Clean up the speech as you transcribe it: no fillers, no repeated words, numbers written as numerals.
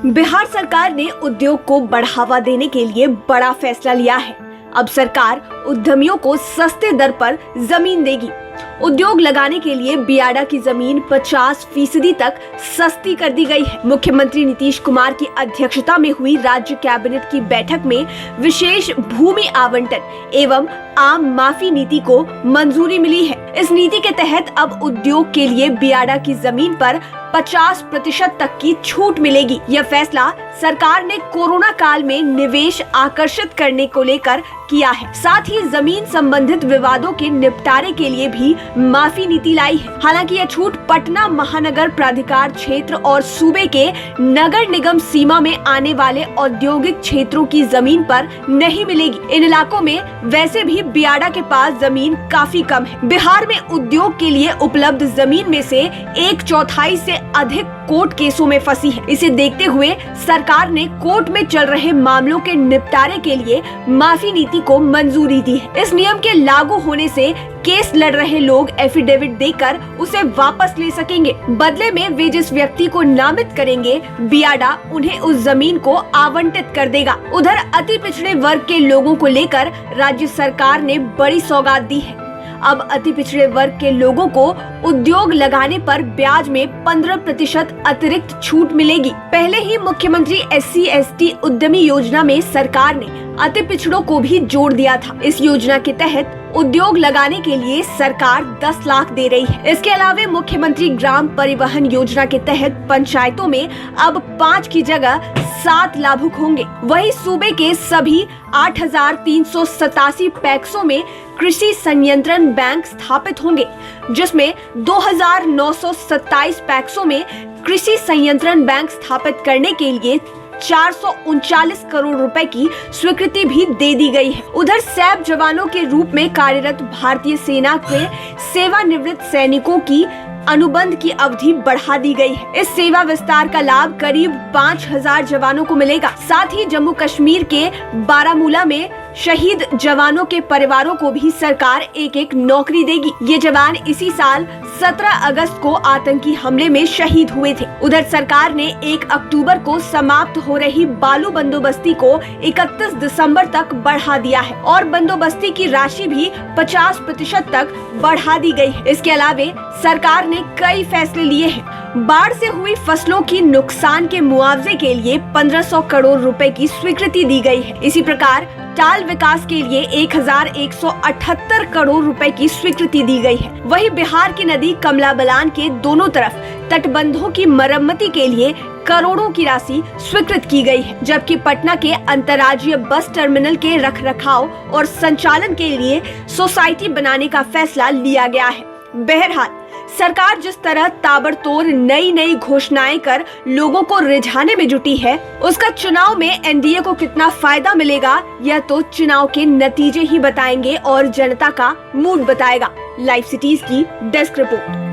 बिहार सरकार ने उद्योग को बढ़ावा देने के लिए बड़ा फैसला लिया है। अब सरकार उद्यमियों को सस्ते दर पर जमीन देगी। उद्योग लगाने के लिए बियाडा की जमीन 50% तक सस्ती कर दी गई है। मुख्यमंत्री नीतीश कुमार की अध्यक्षता में हुई राज्य कैबिनेट की बैठक में विशेष भूमि आवंटन एवं आम माफी नीति को मंजूरी मिली है। इस नीति के तहत अब उद्योग के लिए बियाडा की जमीन पर 50% तक की छूट मिलेगी। यह फैसला सरकार ने कोरोना काल में निवेश आकर्षित करने को लेकर किया है। साथ ही जमीन संबंधित विवादों के निपटारे के लिए भी माफी नीति लाई है। हालांकि यह छूट पटना महानगर प्राधिकार क्षेत्र और सूबे के नगर निगम सीमा में आने वाले औद्योगिक क्षेत्रों की जमीन पर नहीं मिलेगी। इन इलाकों में वैसे भी बियाडा के पास जमीन काफी कम है। बिहार में उद्योग के लिए उपलब्ध जमीन में से 1/4 से अधिक कोर्ट केसों में फंसी है। इसे देखते हुए सरकार ने कोर्ट में चल रहे मामलों के निपटारे के लिए माफी नीति को मंजूरी दी है। इस नियम के लागू होने से केस लड़ रहे लोग एफिडेविट देकर उसे वापस ले सकेंगे। बदले में वे जिस व्यक्ति को नामित करेंगे, बियाडा उन्हें उस जमीन को आवंटित कर देगा। उधर अति पिछड़े वर्ग के लोगों को लेकर राज्य सरकार ने बड़ी सौगात दी है। अब अति पिछड़े वर्ग के लोगों को उद्योग लगाने पर ब्याज में 15% अतिरिक्त छूट मिलेगी। पहले ही मुख्यमंत्री SC/ST उद्यमी योजना में सरकार ने अति पिछड़ों को भी जोड़ दिया था। इस योजना के तहत उद्योग लगाने के लिए सरकार 10 लाख दे रही है। इसके अलावा मुख्यमंत्री ग्राम परिवहन योजना के तहत पंचायतों में अब 5 की जगह 7 लाभुक होंगे। वहीं सूबे के सभी 8,387 पैक्सों में कृषि संयंत्रण बैंक स्थापित होंगे, जिसमें 2,927 पैक्सों में कृषि संयंत्रण बैंक स्थापित करने के लिए 439 करोड़ रुपए की स्वीकृति भी दे दी गई है। उधर सैप जवानों के रूप में कार्यरत भारतीय सेना के सेवानिवृत्त सैनिकों की अनुबंध की अवधि बढ़ा दी गई है। इस सेवा विस्तार का लाभ करीब 5,000 जवानों को मिलेगा। साथ ही जम्मू कश्मीर के बारामूला में शहीद जवानों के परिवारों को भी सरकार एक नौकरी देगी। ये जवान इसी साल 17 अगस्त को आतंकी हमले में शहीद हुए थे। उधर सरकार ने 1 अक्टूबर को समाप्त हो रही बालू बंदोबस्ती को 31 दिसंबर तक बढ़ा दिया है और बंदोबस्ती की राशि भी 50% तक बढ़ा दी गई है। इसके अलावा सरकार ने कई फैसले लिए हैं। बाढ़ से हुई फसलों की नुकसान के मुआवजे के लिए 1500 करोड़ रुपए की स्वीकृति दी गई है। इसी प्रकार टाल विकास के लिए 1178 करोड़ रुपए की स्वीकृति दी गई है। वहीं बिहार की नदी कमला बलान के दोनों तरफ तटबंधों की मरम्मती के लिए करोड़ों की राशि स्वीकृत की गई है, जबकि पटना के अंतर्राज्यीय बस टर्मिनल के रखरखाव और संचालन के लिए सोसाइटी बनाने का फैसला लिया गया है। बहरहाल सरकार जिस तरह ताबड़तोड़ नई घोषणाएं कर लोगों को रिझाने में जुटी है, उसका चुनाव में NDA को कितना फायदा मिलेगा, यह तो चुनाव के नतीजे ही बताएंगे और जनता का मूड बताएगा। लाइव सिटीज की डेस्क रिपोर्ट।